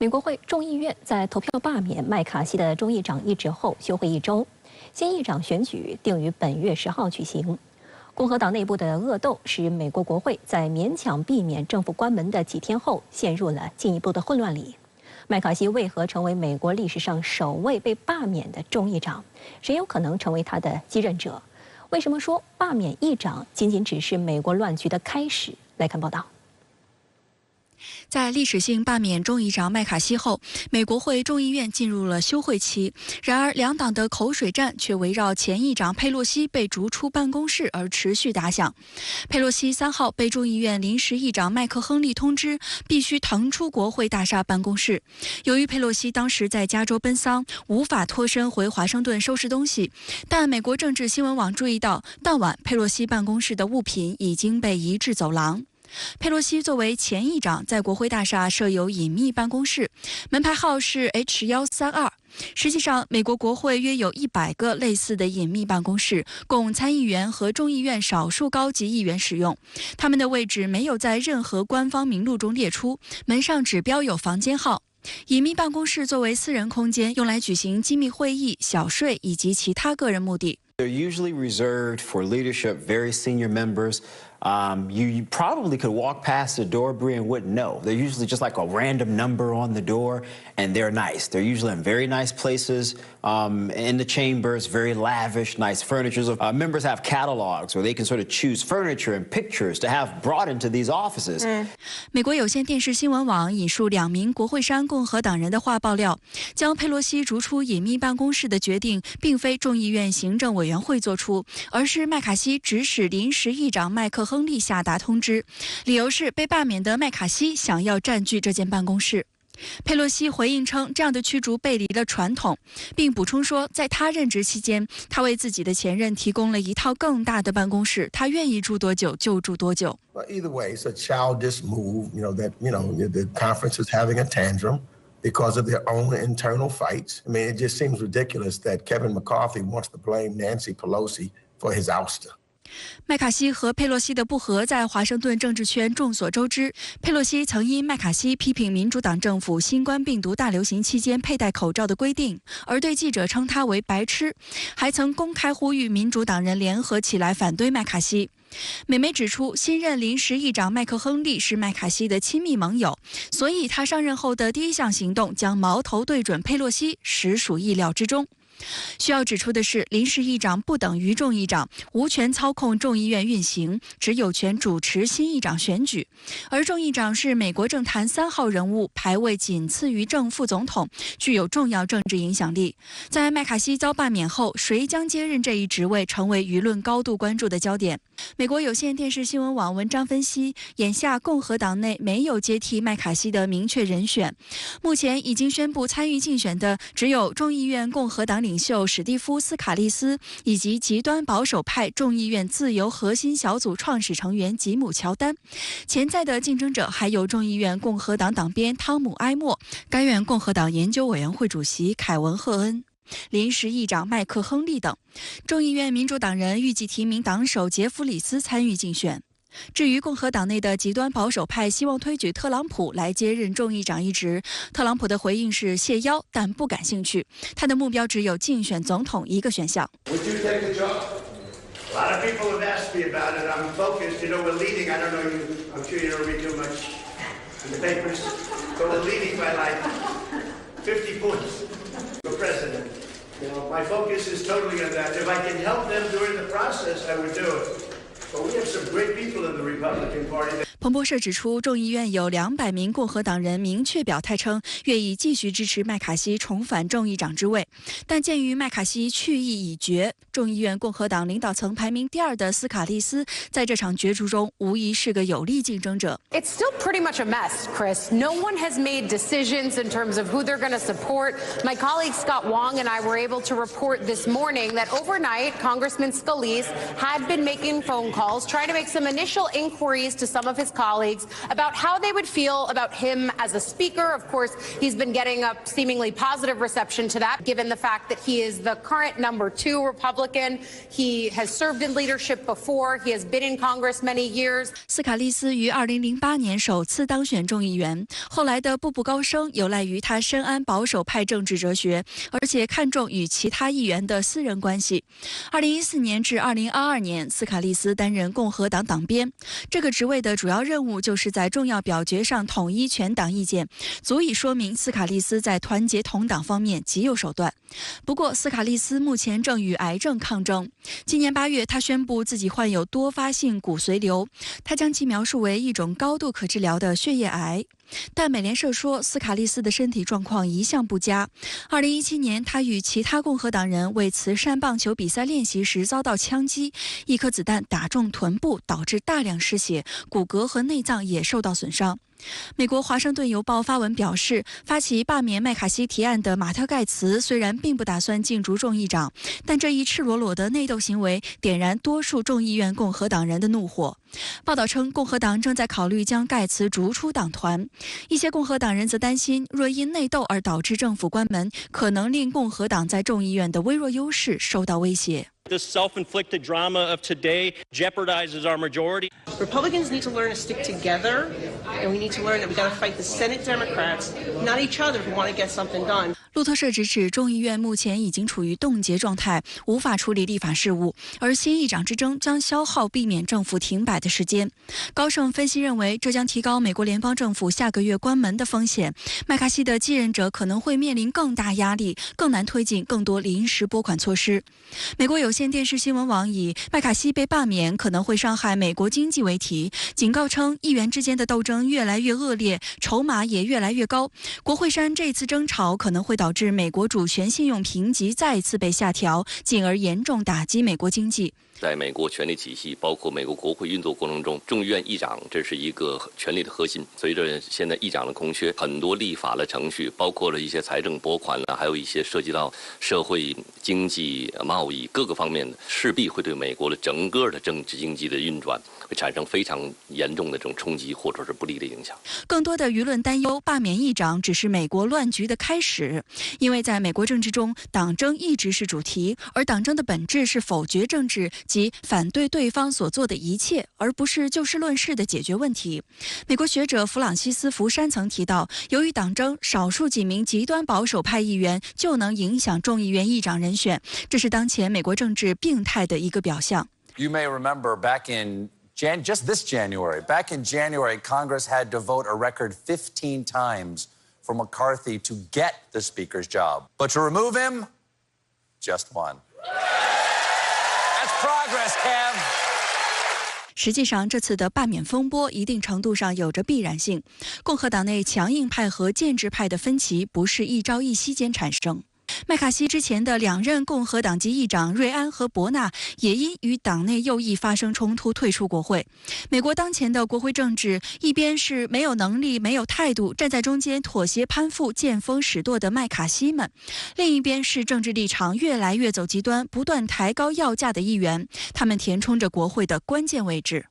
美国会众议院在投票罢免麦卡锡的众议长一职后休会一周，新议长选举定于本月10号举行。共和党内部的恶斗使美国国会在勉强避免政府关门的几天后，陷入了进一步的混乱里。麦卡锡为何成为美国历史上首位被罢免的众议长？谁有可能成为他的继任者？为什么说罢免议长仅仅只是美国乱局的开始？来看报道。在历史性罢免众议长麦卡锡后，美国会众议院进入了休会期。然而，两党的口水战却围绕前议长佩洛西被逐出办公室而持续打响。佩洛西3号被众议院临时议长麦克亨利通知，必须腾出国会大厦办公室。由于佩洛西当时在加州奔丧，无法脱身回华盛顿收拾东西，但美国政治新闻网注意到，当晚佩洛西办公室的物品已经被移至走廊。佩洛西作为前议长，在国会大厦设有隐秘办公室，门牌号是 H132。实际上，美国国会约有100个类似的隐秘办公室，供参议员和众议院少数高级议员使用。他们的位置没有在任何官方名录中列出，门上只标有房间号。隐秘办公室作为私人空间，用来举行机密会议、小睡以及其他个人目的。They're usually reserved for leadership, very senior members. You probably could walk past the door, Bree, and wouldn't know. They're usually just like a random number on the door, and they're nice. They're usually in very nice places in the chambers, very lavish, nice furniture. Members have catalogs where they can sort of choose furniture and pictures to have brought into these offices. 美国有线电视新闻网引述2名国会山共和党人的话爆料，将佩洛西逐出隐秘办公室的决定，并非众议院行政委员会做出，而是麦卡锡指使临时议长麦克亨利下达通知，理由是被罢免的麦卡锡想要占据这间办公室。佩洛西回应称，这样的驱逐背离了传统，并补充说，在他任职期间，他为自己的前任提供了一套更大的办公室，他愿意住多久就住多久。Either way, it's a childish move. The conference is having a tantrum because of their own internal fights. I mean, it just seems ridiculous that Kevin McCarthy wants to blame Nancy Pelosi for his ouster. 麦卡锡和佩洛西的不和在华盛顿政治圈众所周知。佩洛西曾因麦卡锡批评民主党政府新冠病毒大流行期间佩戴口罩的规定，而对记者称他为白痴，还曾公开呼吁民主党人联合起来反对麦卡锡。美媒指出，新任临时议长麦克亨利是麦卡锡的亲密盟友，所以他上任后的第一项行动将矛头对准佩洛西，实属意料之中。需要指出的是，临时议长不等于众议长，无权操控众议院运行，只有权主持新议长选举。而众议长是美国政坛3号人物，排位仅次于正副总统，具有重要政治影响力。在麦卡锡遭罢免后，谁将接任这一职位，成为舆论高度关注的焦点。美国有线电视新闻网文章分析，眼下共和党内没有接替麦卡锡的明确人选，目前已经宣布参与竞选的只有众议院共和党领袖史蒂夫·斯卡利斯以及极端保守派众议院自由核心小组创始成员吉姆·乔丹。潜在的竞争者还有众议院共和党党鞭汤姆·埃默、该院共和党研究委员会主席凯文·赫恩、临时议长麦克亨利等。众议院民主党人预计提名党首杰弗里斯参与竞选。至于共和党内的极端保守派希望推举特朗普来接任众议长一职，特朗普的回应是谢邀但不感兴趣，他的目标只有竞选总统一个选项。彭博社指出，众议院有200名共和党人明确表态称愿意继续支持麦卡锡重返众议长之位，但鉴于麦卡锡去意已决，众议院共和党领导层排名第2的斯卡利斯在这场角逐中无疑是个有力竞争者。It's still pretty much a mess, Chris. No one has made decisions in terms of who they're going to support. My colleague Scott Wong and I were able to report this morning that overnight, Congressman Scalise had been making phone calls, trying to make some initial inquiries to some of his his colleagues about how they would feel about him as a speaker. Of course, he's been getting a seemingly positive reception to that, given the fact that he is the current #2 Republican. He has served in leadership before. He has been in Congress many years. 斯卡利斯于2008年首次当选众议员，后来的步步高升有赖于他深谙保守派政治哲学，而且看重与其他议员的私人关系。2014年至2022年，斯卡利斯担任共和党党鞭，这个职位的主要任务就是在重要表决上统一全党意见，足以说明斯卡利斯在团结同党方面极有手段。不过，斯卡利斯目前正与癌症抗争。今年8月，他宣布自己患有多发性骨髓瘤，他将其描述为一种高度可治疗的血液癌。但美联社说，斯卡利斯的身体状况一向不佳。2017年，他与其他共和党人为慈善棒球比赛练习时遭到枪击，一颗子弹打中臀部，导致大量失血，骨骼和内脏也受到损伤。美国《华盛顿邮报》发文表示，发起罢免麦卡锡提案的马特·盖茨虽然并不打算竞逐众议长，但这一赤裸裸的内斗行为点燃多数众议院共和党人的怒火。报道称，共和党正在考虑将盖茨逐出党团。一些共和党人则担心，若因内斗而导致政府关门，可能令共和党在众议院的微弱优势受到威胁。This self-inflicted drama of today jeopardizes our majority. Republicans need to learn to stick together, and we need to learn that we got to fight the Senate Democrats, not each other, who want to get something done. 路透社直指，众议院目前已经处于冻结状态，无法处理立法事务，而新议长之争将消耗避免政府停摆的时间。高盛分析认为，这将提高美国联邦政府下个月关门的风险。麦卡锡的继任者可能会面临更大压力，更难推进更多临时拨款措施。美国有线电视新闻网以麦卡锡被罢免可能会伤害美国经济为题，警告称议员之间的斗争越来越恶劣，筹码也越来越高。国会山这次争吵可能会导致美国主权信用评级再次被下调，进而严重打击美国经济。在美国权力体系，包括美国国会运作过程中，众议院议长这是一个权力的核心。随着现在议长的空缺，很多立法的程序，包括了一些财政拨款还有一些涉及到社会、经济、贸易各个方面的，势必会对美国的整个的政治经济的运转会产生非常严重的这种冲击或者是不利的影响。更多的舆论担忧，罢免议长只是美国乱局的开始，因为在美国政治中，党争一直是主题，而党争的本质是否决政治及反对对方所做的一切，而不是就事论事的解决问题。美国学者弗朗西斯·福山曾提到，由于党争，少数几名极端保守派议员就能影响众议院议长人选，这是当前美国政治病态的一个表象。You may remember back in just this January, Congress had to vote a record 15 times for McCarthy to get the Speaker's job. But to remove him, just one. That's progress, Kev. 实际上，这次的罢免风波一定程度上有着必然性。共和党内强硬派和建制派的分歧不是一朝一夕间产生。麦卡锡之前的2任共和党籍议长瑞安和伯纳也因与党内右翼发生冲突退出国会。美国当前的国会政治，一边是没有能力、没有态度，站在中间妥协攀附、见风使舵的麦卡锡们；另一边是政治立场越来越走极端、不断抬高要价的议员，他们填充着国会的关键位置。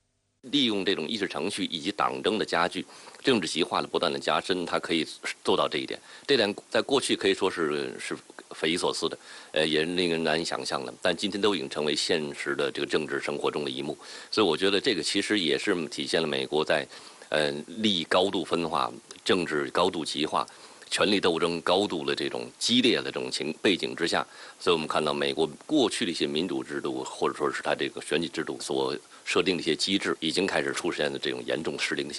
利用这种议事程序以及党争的加剧，政治极化的不断的加深，它可以做到这一点。这点在过去可以说是匪夷所思的，也令人难以想象的。但今天都已经成为现实的这个政治生活中的一幕。所以我觉得这个其实也是体现了美国在利益高度分化、政治高度极化、权力斗争高度的这种激烈的这种背景之下，所以我们看到美国过去的一些民主制度，或者说是它这个选举制度所设定的一些机制，已经开始出现的这种严重失灵的现象。